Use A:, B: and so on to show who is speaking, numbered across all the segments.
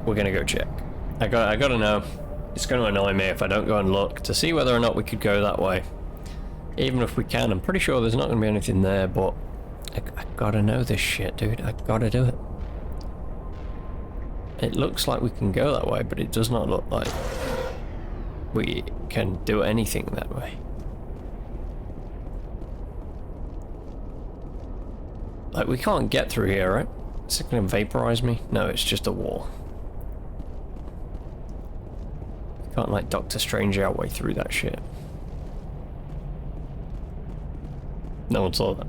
A: we're gonna go check. I gotta know. It's gonna annoy me if I don't go and look to see whether or not we could go that way. Even if we can, I'm pretty sure there's not gonna be anything there, but I gotta know this shit, dude. I gotta do it. It looks like we can go that way, but it does not look like we can do anything that way. Like, we can't get through here, right? Is it gonna vaporize me? No, it's just a wall. Can't, like, Doctor Strange our way through that shit. No one saw that.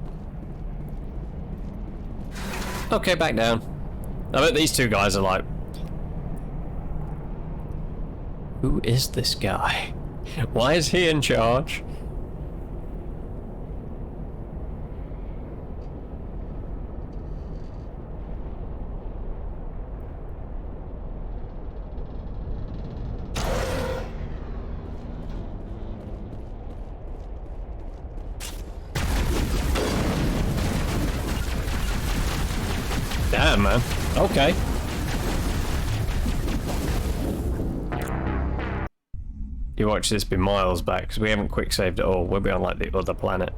A: Okay, back down. I bet these two guys are like... Who is this guy? Why is he in charge? Damn, man. Okay. You watch this be miles back, because we haven't quick saved at all. We'll be on, like, the other planet.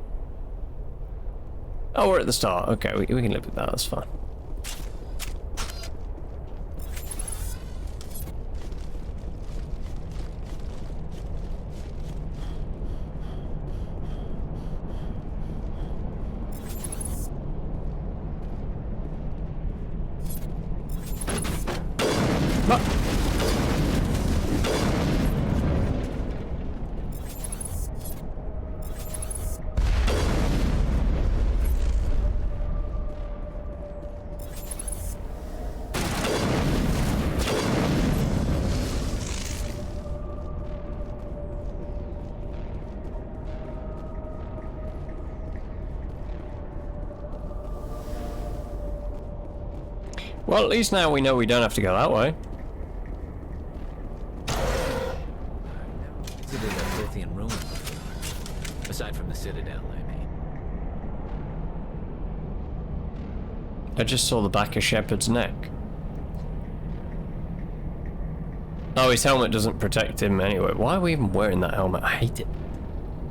A: Oh, we're at the start. Okay, we can live with that. That's fine. Well, at least now we know we don't have to go that way.
B: Visited a Prothean ruin before. Aside from the Citadel, I mean.
A: I just saw the back of Shepard's neck. Oh, his helmet doesn't protect him anyway. Why are we even wearing that helmet? I hate it.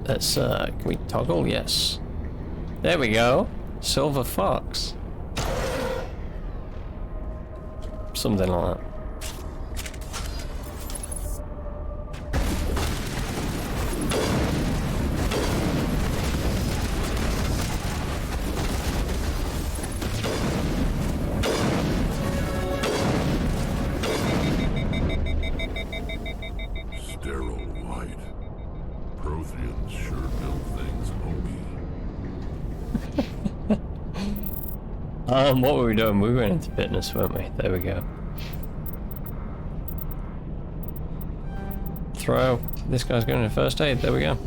A: Let's, can we toggle? Yes. There we go. Silver Fox. Something like that.
C: Sterile light. Protheans sure build things hokey.
A: What were we doing? We went into fitness, weren't we? There we go. Throw. This guy's going to first aid. There we go.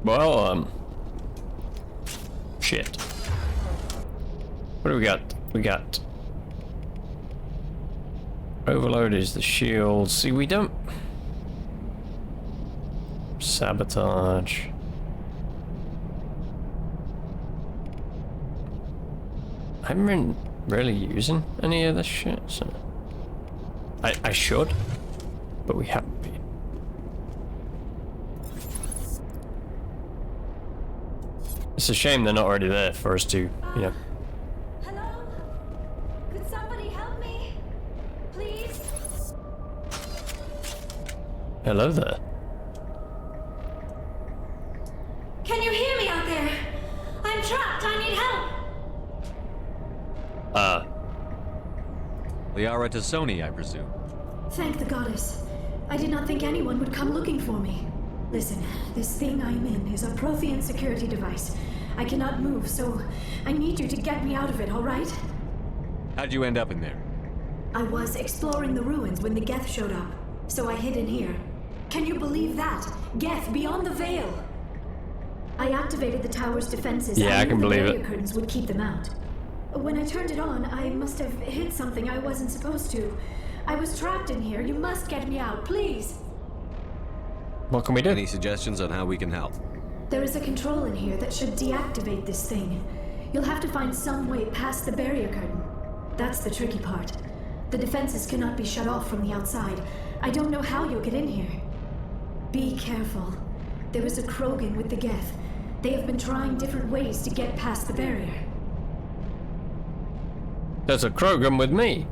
A: Well, shit. What do we got? We got... Overload is the shield. See, we don't... Sabotage. I haven't been really using any of this shit, so... I should, but we haven't been. It's a shame they're not already there for us to, you know.
D: Hello? Could somebody help me? Please?
A: Hello there.
D: Can you hear me out there? I'm trapped. I need help.
E: Liara to Sony, I presume.
D: Thank the goddess. I did not think anyone would come looking for me. Listen, this thing I'm in is a Prothean security device. I cannot move, so I need you to get me out of it, all right?
E: How'd you end up in there?
D: I was exploring the ruins when the Geth showed up, so I hid in here. Can you believe that? Geth beyond the veil! I activated the tower's defenses.
A: Yeah, I can
D: knew the
A: believe
D: barrier
A: it.
D: curtains would keep them out. When I turned it on, I must have hit something I wasn't supposed to. I was trapped in here. You must get me out, please.
A: What can we do?
F: Any suggestions on how we can help?
D: There is a control in here that should deactivate this thing. You'll have to find some way past the barrier curtain. That's the tricky part. The defenses cannot be shut off from the outside. I don't know how you'll get in here. Be careful. There is a Krogan with the Geth. They have been trying different ways to get past the barrier.
A: There's a Krogan with me.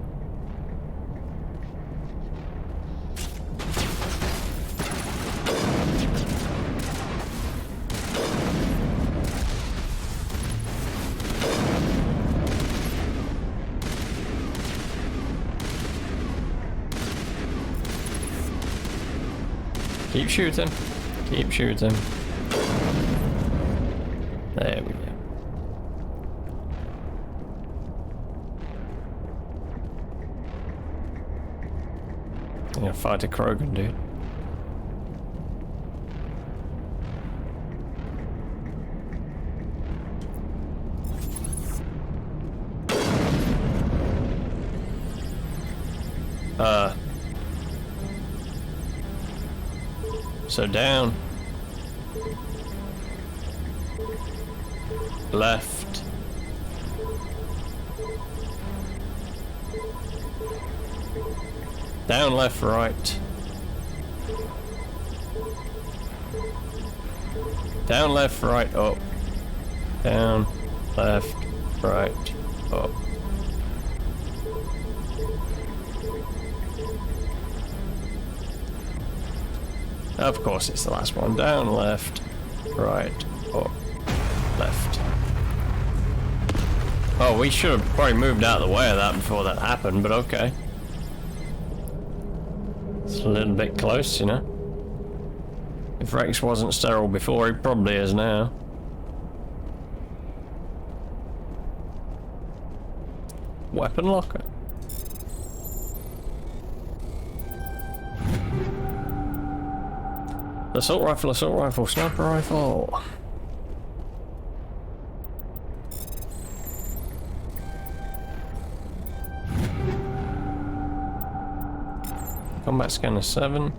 A: Keep shooting. Keep shooting. There we go. I'm gonna fight a Krogan, dude. So down. Left. Down, left, right. Down, left, right, up. Down, left, right, up. Of course it's the last one. Down, left, right, up, left. Oh, we should have probably moved out of the way of that before that happened, but okay. It's a little bit close, you know. If Wrex wasn't sterile before, he probably is now. Weapon locker. Assault rifle, sniper rifle. Combat scanner 7.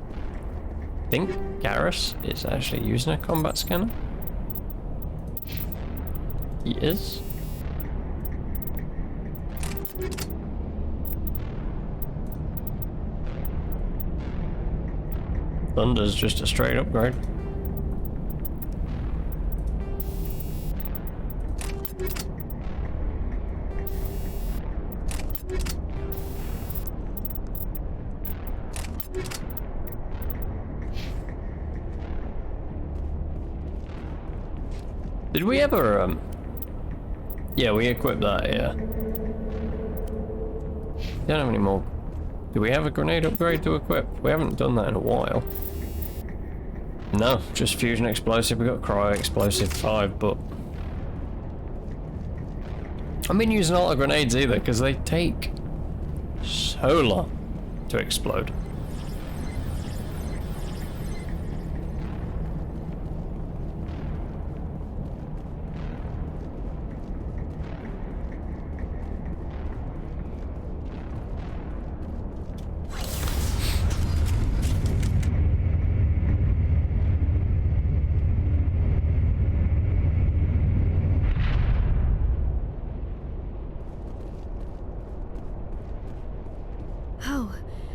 A: I think Garrus is actually using a combat scanner. He is. Thunder's just a straight upgrade. Did we ever, yeah, we equipped that, yeah. Don't have any more. Do we have a grenade upgrade to equip? We haven't done that in a while. No, just fusion explosive. We got cryo explosive 5, but I haven't been using a lot of grenades either because they take so long to explode.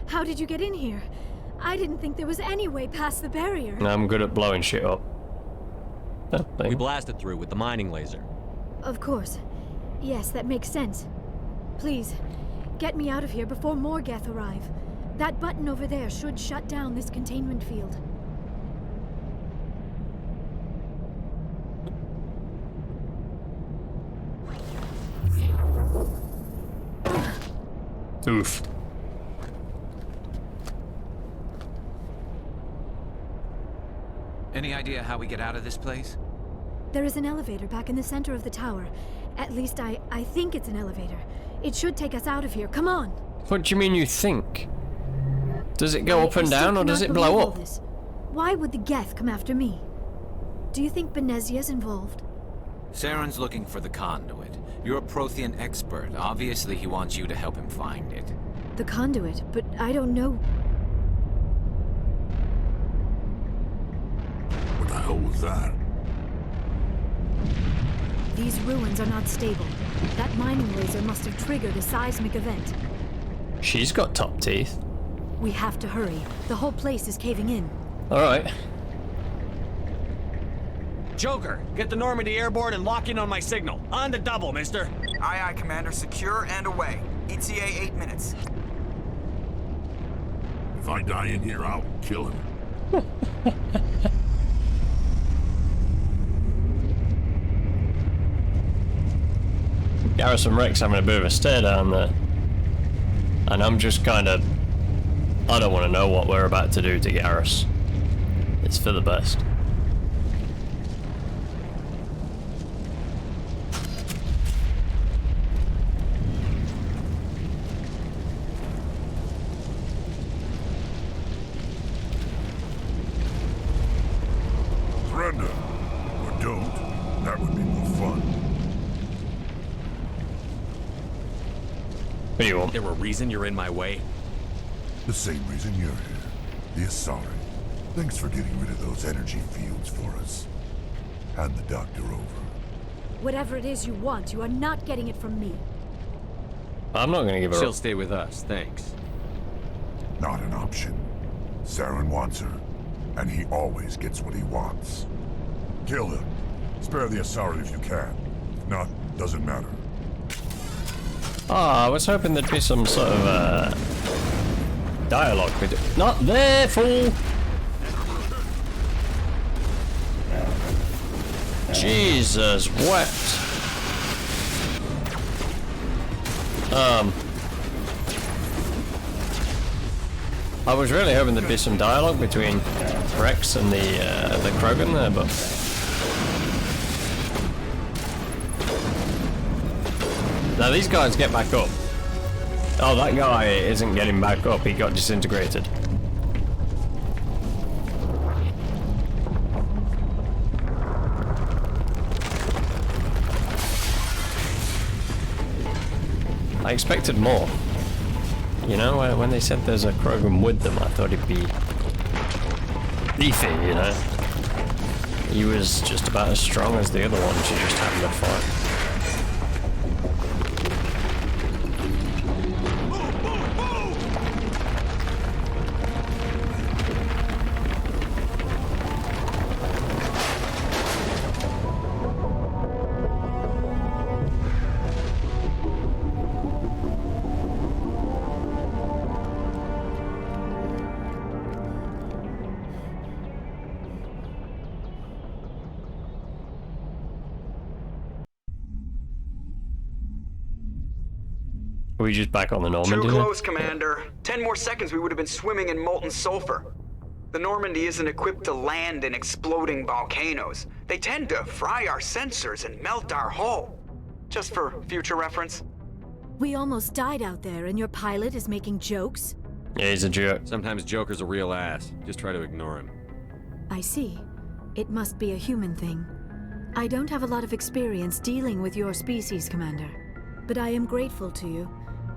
D: How did you get in here? I didn't think there was any way past the barrier.
A: I'm good at blowing shit up.
E: We blasted through with the mining laser.
D: Of course. Yes, that makes sense. Please, get me out of here before more Geth arrive. That button over there should shut down this containment field.
A: Oof.
B: Any idea how we get out of this place?
D: There is an elevator back in the center of the tower. At least I think it's an elevator. It should take us out of here. Come on!
A: What do you mean you think? Does it go up and
D: I still
A: down or does
D: cannot
A: it blow
D: believe
A: up?
D: all this. why would the Geth come after me? Do you think Benezia's involved?
B: Saren's looking for the conduit. You're a Prothean expert. Obviously, he wants you to help him find it.
D: The conduit, but I don't know.
C: What the hell was that?
D: These ruins are not stable. That mining laser must have triggered a seismic event.
A: She's got top teeth.
D: We have to hurry. The whole place is caving in.
A: Alright.
E: Joker, get the Normandy airborne and lock in on my signal. On the double, mister.
G: Aye, aye, Commander. Secure and away. ETA 8 minutes.
C: If I die in here, I'll kill him.
A: Garrus and Wrex having a bit of a stare down there. And I'm just kind of... I don't want to know what we're about to do to Garrus. It's for the best.
C: Surrender. Or don't. That would be more fun.
A: What do you want?
E: There a reason you're in my way?
C: The same reason you're here. The Asari. Thanks for getting rid of those energy fields for us. Hand the doctor over.
D: Whatever it is you want, you are not getting it from me.
A: I'm not going to give her
F: She'll
A: up.
F: stay with us, thanks.
C: Not an option. Saren wants her, and he always gets what he wants. Kill her. Spare the Asari if you can. If not, doesn't matter.
A: Ah, I was hoping there'd be some sort of dialogue with it. Not there, fool! Jesus, what? I was really hoping there'd be some dialogue between Wrex and the Krogan there, but now these guys get back up. Oh, that guy isn't getting back up. He got disintegrated. I expected more. You know, when they said there's a Krogan with them, I thought he'd be beefy, you know? He was just about as strong as the other ones, you just happened to fight. Are we just back on the Normandy?
G: Too close, Commander. 10 more seconds we would have been swimming in molten sulfur. The Normandy isn't equipped to land in exploding volcanoes. They tend to fry our sensors and melt our hull. Just for future reference.
D: We almost died out there, and your pilot is making jokes?
A: Yeah, he's a jerk.
F: Sometimes Joker's a real ass. Just try to ignore him.
D: I see. It must be a human thing. I don't have a lot of experience dealing with your species, Commander. But I am grateful to you.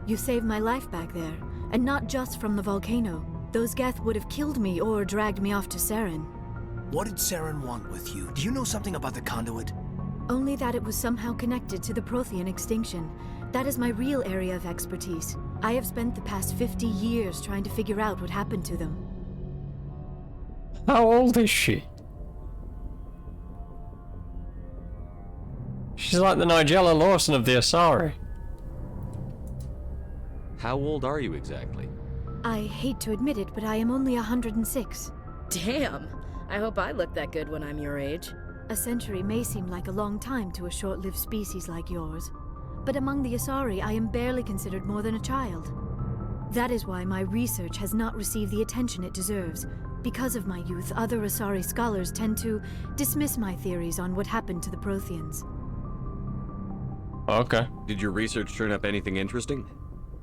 D: You saved my life back there, and not just from the volcano. Those Geth would have killed me or dragged me off to Saren.
H: What did Saren want with you? Do you know something about the conduit?
D: Only that it was somehow connected to the Prothean extinction. That is my real area of expertise. I have spent the past 50 years trying to figure out what happened to them.
A: How old is she? She's like the Nigella Lawson of the Asari.
F: How old are you exactly?
D: I hate to admit it, but I am only 106.
I: Damn! I hope I look that good when I'm your age.
D: A century may seem like a long time to a short-lived species like yours, but among the Asari, I am barely considered more than a child. That is why my research has not received the attention it deserves. Because of my youth, other Asari scholars tend to dismiss my theories on what happened to the Protheans.
A: Okay.
F: Did your research turn up anything interesting?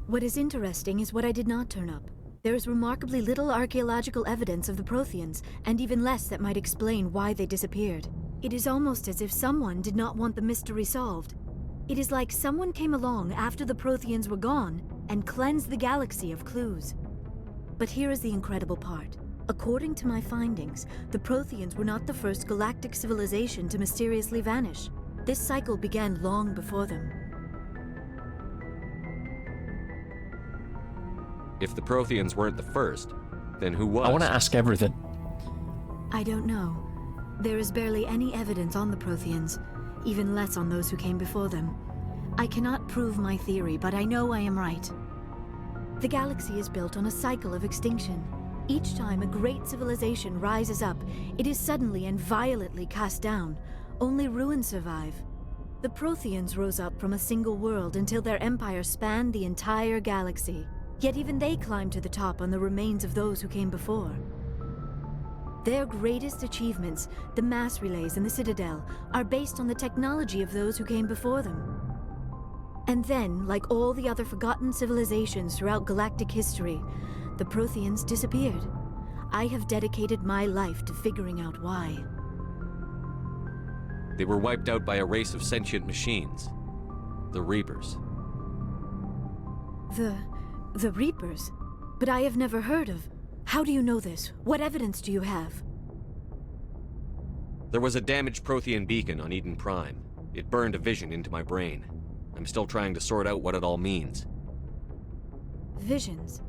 D: What is interesting is what I did not turn up. There is remarkably little archaeological evidence of the Protheans, and even less that might explain why they disappeared. It is almost as if someone did not want the mystery solved. It is like someone came along after the Protheans were gone and cleansed the galaxy of clues. But here is the incredible part. According to my findings, the Protheans were not the first galactic civilization to mysteriously vanish. This cycle began long before them.
F: If the Protheans weren't the first, then who was?
A: I want to ask everything.
D: I don't know. There is barely any evidence on the Protheans, even less on those who came before them. I cannot prove my theory, but I know I am right. The galaxy is built on a cycle of extinction. Each time a great civilization rises up, it is suddenly and violently cast down. Only ruins survive. The Protheans rose up from a single world until their empire spanned the entire galaxy. Yet even they climbed to the top on the remains of those who came before. Their greatest achievements, the mass relays and the Citadel, are based on the technology of those who came before them. And then, like all the other forgotten civilizations throughout galactic history, the Protheans disappeared. I have dedicated my life to figuring out why.
F: They were wiped out by a race of sentient machines. The Reapers.
D: The Reapers? But I have never heard of. How do you know this? What evidence do you have?
F: There was a damaged Prothean beacon on Eden Prime. It burned a vision into my brain. I'm still trying to sort out what it all means.
D: Visions?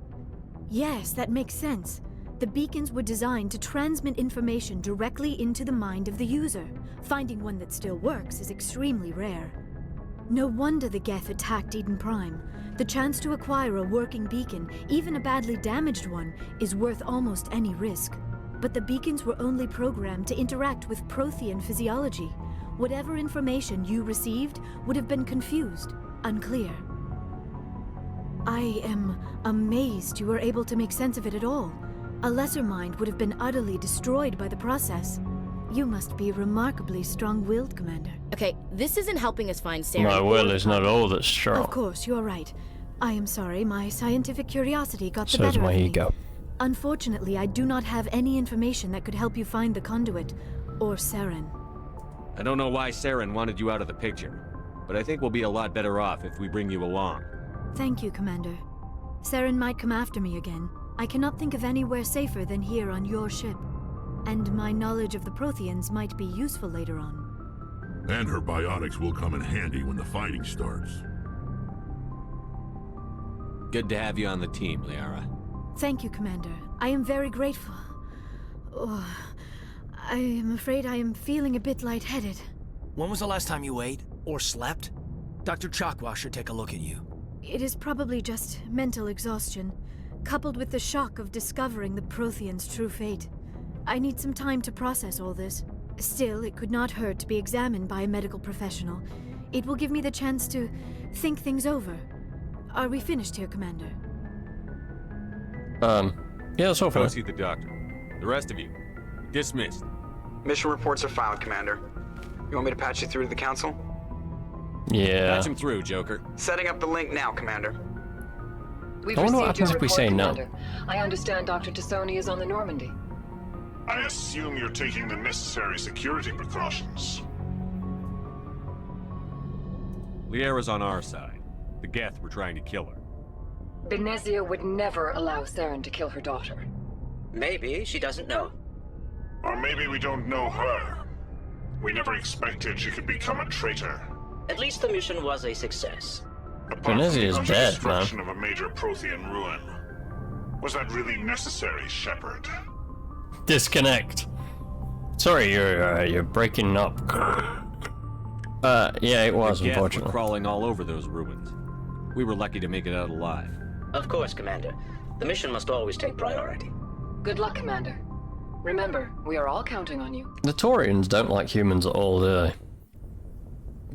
D: Yes, that makes sense. The beacons were designed to transmit information directly into the mind of the user. Finding one that still works is extremely rare. No wonder the Geth attacked Eden Prime. The chance to acquire a working beacon, even a badly damaged one, is worth almost any risk. But the beacons were only programmed to interact with Prothean physiology. Whatever information you received would have been confused, unclear. I am amazed you were able to make sense of it at all. A lesser mind would have been utterly destroyed by the process. You must be remarkably strong-willed, Commander.
I: Okay, this isn't helping us find Saren.
A: My will is not all that's strong.
D: Of course, you're right. I am sorry, my scientific curiosity got the
A: So is
D: better
A: my
D: of me.
A: ego.
D: Unfortunately, I do not have any information that could help you find the conduit, or Saren.
F: I don't know why Saren wanted you out of the picture, but I think we'll be a lot better off if we bring you along.
D: Thank you, Commander. Saren might come after me again. I cannot think of anywhere safer than here on your ship. And my knowledge of the Protheans might be useful later on.
C: And her biotics will come in handy when the fighting starts.
F: Good to have you on the team, Liara.
D: Thank you, Commander. I am very grateful. Oh, I am afraid I am feeling a bit lightheaded.
H: When was the last time you ate? Or slept? Dr. Chakwa should take a look at you.
D: It is probably just mental exhaustion, coupled with the shock of discovering the Protheans' true fate. I need some time to process all this. Still, it could not hurt to be examined by a medical professional. It will give me the chance to think things over. Are we finished here, Commander?
A: Yeah, that's all
F: Go
A: fine.
F: see the doctor. The rest of you, dismissed.
G: Mission reports are filed, Commander. You want me to patch you through to the Council?
A: Yeah.
F: Patch him through, Joker.
G: Setting up the link now, Commander.
J: We've
A: I wonder what
J: received your
A: happens if we
J: report,
A: say no.
J: Commander. I understand Dr. Tassoni is on the Normandy.
C: I assume you're taking the necessary security precautions.
F: Liara's on our side. The Geth were trying to kill her.
J: Benezia would never allow Saren to kill her daughter.
K: Maybe she doesn't know.
C: Or maybe we don't know her. We never expected she could become a traitor.
K: At least the mission was a success.
A: Benezia is dead,
C: destruction
A: man.
C: of a major Prothean ruin. Was that really necessary, Shepard?
A: Disconnect. Sorry, you're breaking up. Yeah, it was,
F: The Geth were
A: unfortunately.
F: crawling all over those ruins. We were lucky to make it out alive.
K: Of course, Commander. The mission must always take priority.
J: Good luck, Commander. Remember, we are all counting on you.
A: The Taurians don't like humans at all, do they?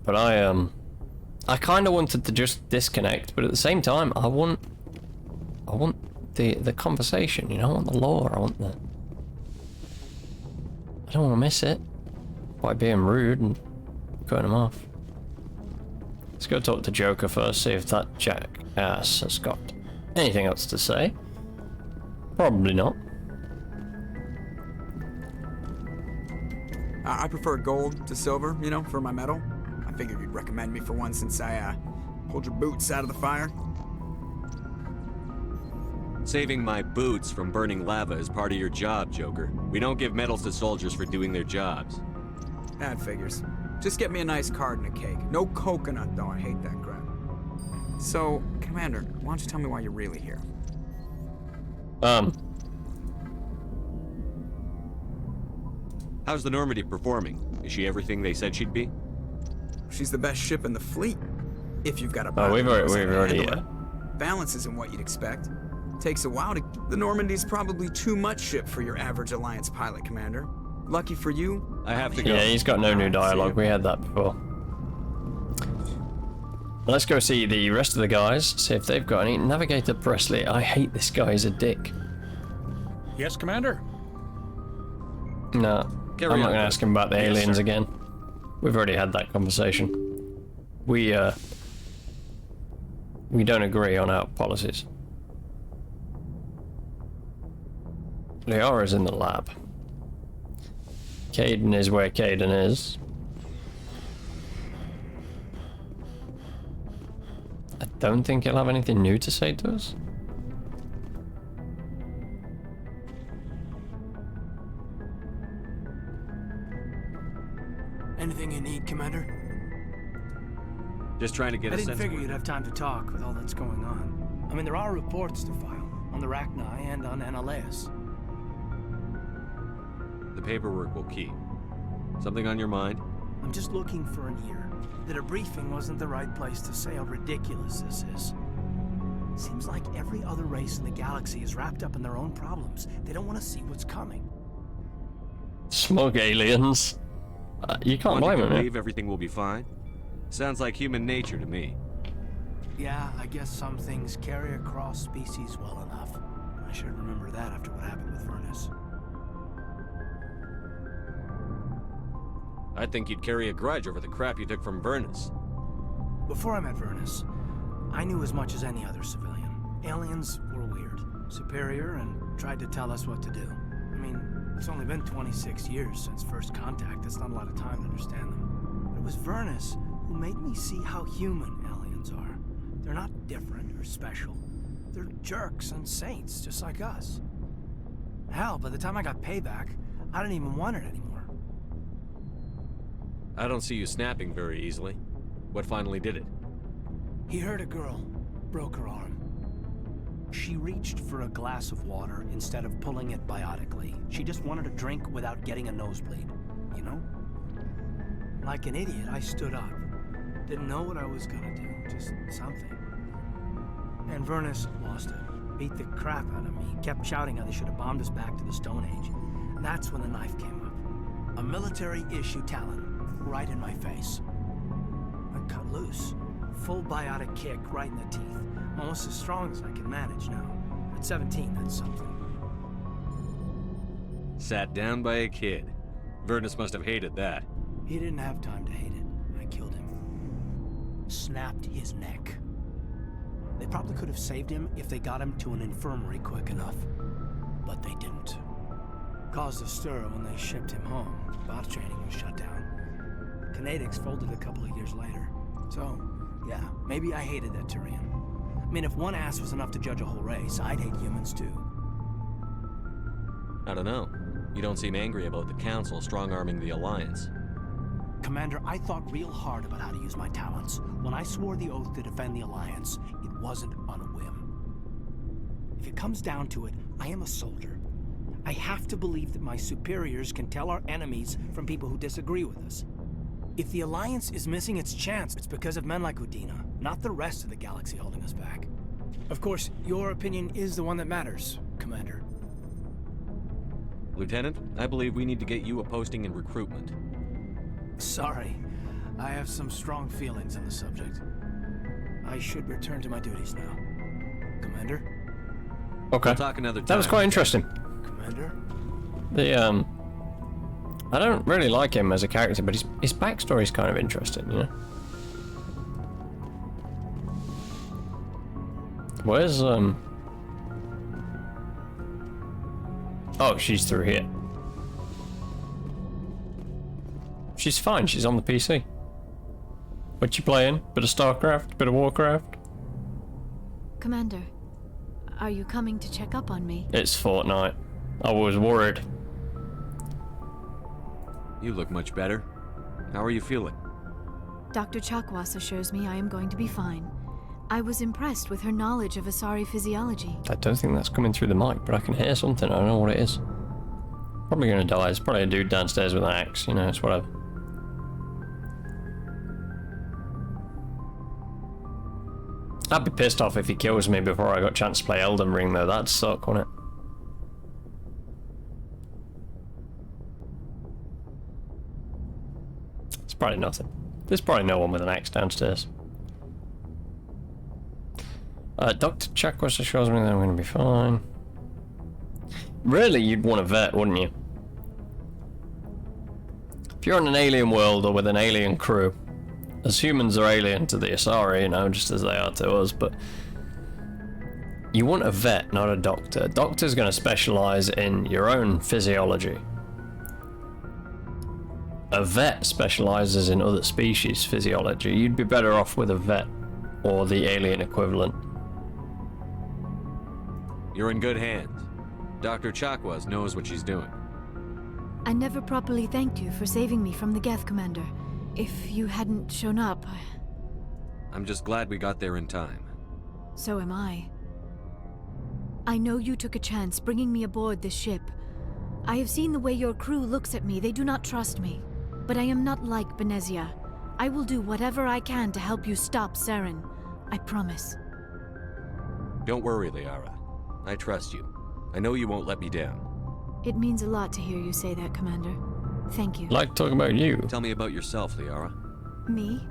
A: But I kind of wanted to just disconnect, but at the same time, I want the conversation, you know, I want the lore, I don't want to miss it by being rude and cutting him off. Let's go talk to Joker first, see if that jackass has got anything else to say. Probably not.
L: I prefer gold to silver, you know, for my metal. I figured you'd recommend me for one since I pulled your boots out of the fire.
F: Saving my boots from burning lava is part of your job, Joker. We don't give medals to soldiers for doing their jobs.
L: That figures. Just get me a nice card and a cake. No coconut, though. I hate that crap. So, Commander, why don't you tell me why you're really here?
F: How's the Normandy performing? Is she everything they said she'd be?
L: She's the best ship in the fleet. If you've got a
A: Oh, we've already
L: balance isn't what you'd expect. Takes a while to... The Normandy's probably too much ship for your average Alliance pilot, Commander. Lucky for you...
F: I have to go.
A: Yeah, he's got no new dialogue. We had that before. Let's go see the rest of the guys, see if they've got any. Navigator Presley, I hate this guy, he's a dick.
M: Yes, Commander?
A: No, I'm not going to ask him about the aliens again. We've already had that conversation. We don't agree on our policies. Liara's in the lab. Caden is where Caden is. I don't think he'll have anything new to say to us.
H: Anything you need, Commander?
F: Just trying to get
H: I
F: a sense.
H: didn't figure you'd have time to talk with all that's going on. I mean, there are reports to file on the Rachni and on Annaleus.
F: The paperwork will keep. Something on your mind?
H: I'm just looking for an ear. The debriefing wasn't the right place to say how ridiculous this is. Seems like every other race in the galaxy is wrapped up in their own problems. They don't want to see what's coming.
A: Smug aliens. You can't blame him.
F: Believe everything will be fine. Sounds like human nature to me.
H: Yeah, I guess some things carry across species well enough. I should remember that after what happened with Furnace.
F: I think you'd carry a grudge over the crap you took from Vernus.
H: Before I met Vernus, I knew as much as any other civilian. Aliens were weird, superior, and tried to tell us what to do. I mean, it's only been 26 years since first contact. That's not a lot of time to understand them. But it was Vernus who made me see how human aliens are. They're not different or special. They're jerks and saints, just like us. Hell, by the time I got payback, I didn't even want it anymore.
F: I don't see you snapping very easily. What finally did it?
H: He hurt a girl, broke her arm. She reached for a glass of water instead of pulling it biotically. She just wanted a drink without getting a nosebleed, you know? Like an idiot, I stood up. Didn't know what I was gonna do, just something. And Vernus lost it. Beat the crap out of me. Kept shouting how they should have bombed us back to the Stone Age. And that's when the knife came up. A military-issue talon. Right in my face. I cut loose. Full biotic kick right in the teeth. Almost as strong as I can manage now. At 17, that's something.
F: Sat down by a kid. Vernus must have hated that.
H: He didn't have time to hate it. I killed him. Snapped his neck. They probably could have saved him if they got him to an infirmary quick enough. But they didn't. Caused a stir when they shipped him home. Bot training was shut down. Canadix folded a couple of years later. So, yeah, maybe I hated that Turian. I mean, if one ass was enough to judge a whole race, I'd hate humans too.
F: I don't know. You don't seem angry about the Council strong-arming the Alliance.
H: Commander, I thought real hard about how to use my talents. When I swore the oath to defend the Alliance, it wasn't on a whim. If it comes down to it, I am a soldier. I have to believe that my superiors can tell our enemies from people who disagree with us. If the Alliance is missing its chance, it's because of men like Udina, not the rest of the galaxy holding us back. Of course, your opinion is the one that matters, Commander.
F: Lieutenant, I believe we need to get you a posting in recruitment.
H: Sorry. I have some strong feelings on the subject. I should return to my duties now. Commander?
A: Okay.
F: We'll talk another time.
A: That was quite interesting.
H: Commander?
A: I don't really like him as a character, but his backstory is kind of interesting, you know? Oh, she's through here. She's fine, she's on the PC. What you playing? Bit of StarCraft? Bit of Warcraft?
D: Commander, are you coming to check up on me?
A: It's Fortnite. I was worried.
F: You look much better. How are you feeling?
D: Dr. Chakwas assures me I am going to be fine. I was impressed with her knowledge of Asari physiology.
A: I don't think that's coming through the mic, but I can hear something. I don't know what it is. Probably gonna die. It's probably a dude downstairs with an axe. You know, it's whatever. I'd be pissed off if he kills me before I got a chance to play Elden Ring, though. That'd suck, wouldn't it? It's probably nothing. There's probably no one with an axe downstairs. Dr. Chakwas assures me that I'm going to be fine. Really, you'd want a vet, wouldn't you? If you're on an alien world or with an alien crew, as humans are alien to the Asari, you know, just as they are to us, but you want a vet, not a doctor. A doctor's going to specialize in your own physiology. A vet specializes in other species' physiology. You'd be better off with a vet or the alien equivalent.
F: You're in good hands. Dr. Chakwas knows what she's doing.
D: I never properly thanked you for saving me from the Geth, Commander. If you hadn't shown up...
F: I'm just glad we got there in time.
D: So am I. I know you took a chance bringing me aboard this ship. I have seen the way your crew looks at me. They do not trust me. But I am not like Benezia. I will do whatever I can to help you stop Saren. I promise.
F: Don't worry, Liara. I trust you. I know you won't let me down.
D: It means a lot to hear you say that, Commander. Thank you.
A: Like talking about you.
F: Tell me about yourself, Liara.
D: Me?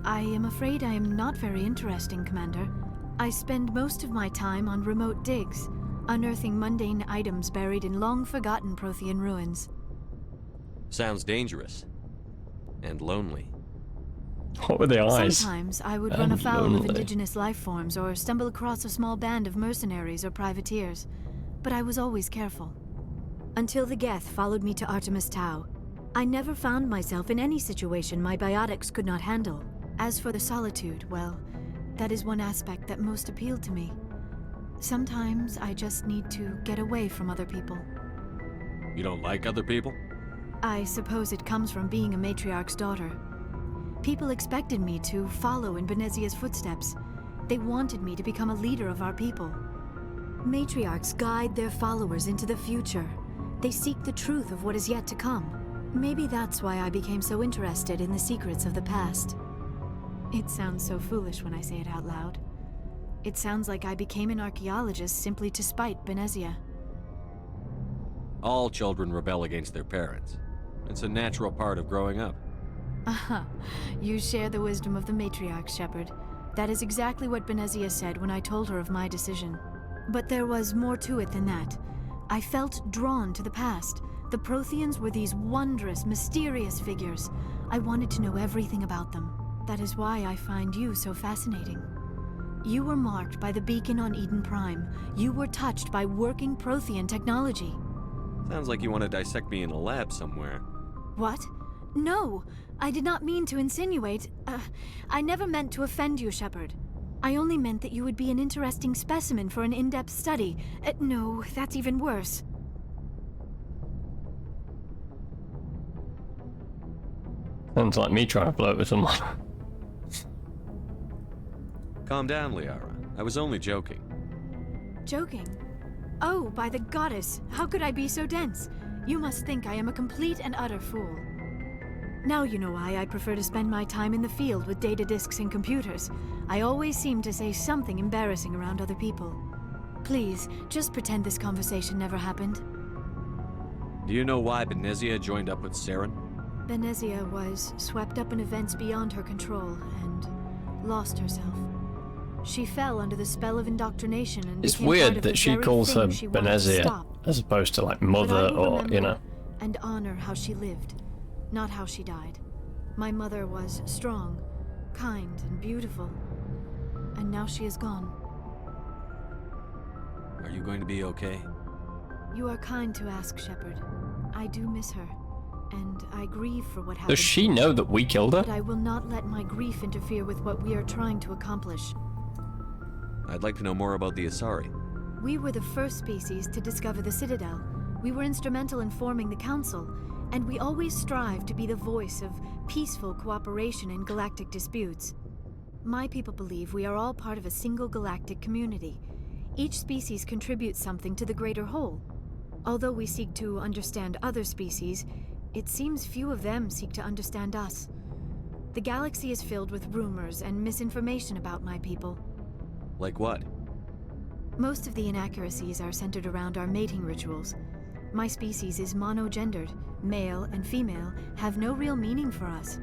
D: I am afraid I am not very interesting, Commander. I spend most of my time on remote digs, unearthing mundane items buried in long-forgotten Prothean ruins.
F: Sounds dangerous. And lonely.
A: What were the eyes?
D: Sometimes I would run afoul of indigenous life forms or stumble across a small band of mercenaries or privateers, but I was always careful. Until the Geth followed me to Artemis Tau, I never found myself in any situation my biotics could not handle. As for the solitude, well, that is one aspect that most appealed to me. Sometimes I just need to get away from other people.
F: You don't like other people?
D: I suppose it comes from being a matriarch's daughter. People expected me to follow in Benezia's footsteps. They wanted me to become a leader of our people. Matriarchs guide their followers into the future. They seek the truth of what is yet to come. Maybe that's why I became so interested in the secrets of the past. It sounds so foolish when I say it out loud. It sounds like I became an archaeologist simply to spite Benezia.
F: All children rebel against their parents. It's a natural part of growing up.
D: Aha, you share the wisdom of the matriarch, Shepard. That is exactly what Benezia said when I told her of my decision. But there was more to it than that. I felt drawn to the past. The Protheans were these wondrous, mysterious figures. I wanted to know everything about them. That is why I find you so fascinating. You were marked by the beacon on Eden Prime. You were touched by working Prothean technology.
F: Sounds like you want to dissect me in a lab somewhere.
D: What? No! I did not mean to insinuate. I never meant to offend you, Shepard. I only meant that you would be an interesting specimen for an in-depth study. No, that's even worse.
A: Sounds like me trying to flirt with someone.
F: Calm down, Liara. I was only joking.
D: Joking? Oh, by the goddess, how could I be so dense? You must think I am a complete and utter fool. Now you know why I prefer to spend my time in the field with data disks and computers. I always seem to say something embarrassing around other people. Please, just pretend this conversation never happened.
F: Do you know why Benezia joined up with Saren?
D: Benezia was swept up in events beyond her control and lost herself. She fell under the spell of indoctrination and
A: it's
D: became
A: weird
D: part of
A: that
D: the
A: she
D: very
A: calls her
D: thing she wanted to
A: Benezia
D: stop.
A: as opposed to like
D: But
A: mother
D: I will
A: or, you
D: remember
A: know.
D: and honor how she lived, not how she died. My mother was strong, kind, and beautiful, and now she is gone.
F: Are you going to be okay?
D: You are kind to ask, Shepard. I do miss her, and I grieve for what happened.
A: Does she know that we killed her?
D: But I will not let my grief interfere with what we are trying to accomplish.
F: I'd like to know more about the Asari.
D: We were the first species to discover the Citadel. We were instrumental in forming the Council, and we always strive to be the voice of peaceful cooperation in galactic disputes. My people believe we are all part of a single galactic community. Each species contributes something to the greater whole. Although we seek to understand other species, it seems few of them seek to understand us. The galaxy is filled with rumors and misinformation about my people.
F: Like what?
D: Most of the inaccuracies are centered around our mating rituals. My species is monogendered. Male and female have no real meaning for us.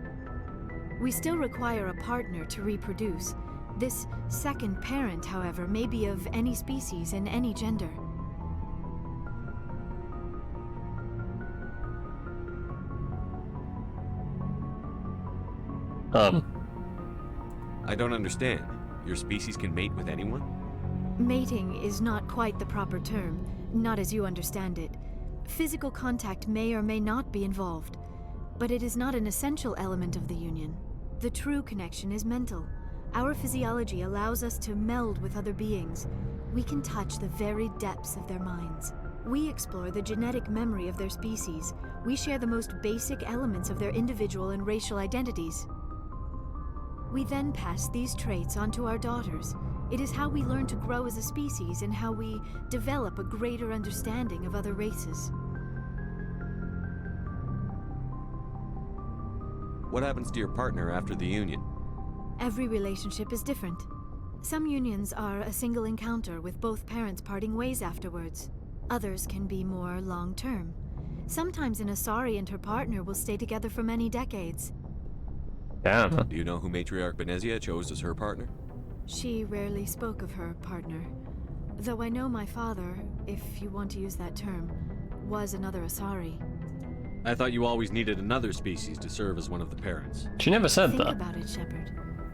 D: We still require a partner to reproduce. This second parent, however, may be of any species and any gender.
F: I don't understand. Your species can mate with anyone?
D: Mating is not quite the proper term, not as you understand it. Physical contact may or may not be involved, but it is not an essential element of the union. The true connection is mental. Our physiology allows us to meld with other beings. We can touch the very depths of their minds. We explore the genetic memory of their species. We share the most basic elements of their individual and racial identities. We then pass these traits on to our daughters. It is how we learn to grow as a species and how we develop a greater understanding of other races.
F: What happens to your partner after the union?
D: Every relationship is different. Some unions are a single encounter with both parents parting ways afterwards. Others can be more long-term. Sometimes an Asari and her partner will stay together for many decades.
A: Damn.
F: Do you know who Matriarch Benezia chose as her partner?
D: She rarely spoke of her partner. Though I know my father, if you want to use that term, was another Asari.
F: I thought you always needed another species to serve as one of the parents.
A: She never said that.
D: Think about it, Shepard.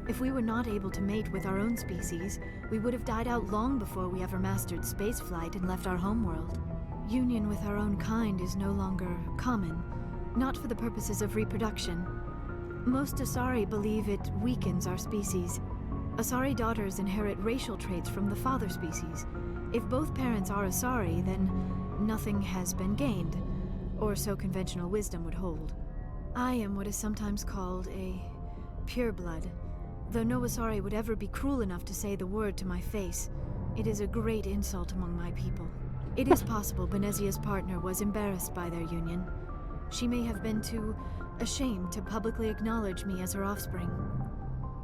D: If we were not able to mate with our own species, we would have died out long before we ever mastered spaceflight and left our homeworld. Union with our own kind is no longer common, not for the purposes of reproduction. Most Asari believe it weakens our species. Asari daughters inherit racial traits from the father species. If both parents are Asari, then nothing has been gained, or so conventional wisdom would hold. I am what is sometimes called a pureblood. Though no Asari would ever be cruel enough to say the word to my face, it is a great insult among my people. It is possible Benezia's partner was embarrassed by their union. She may have been too ashamed to publicly acknowledge me as her offspring.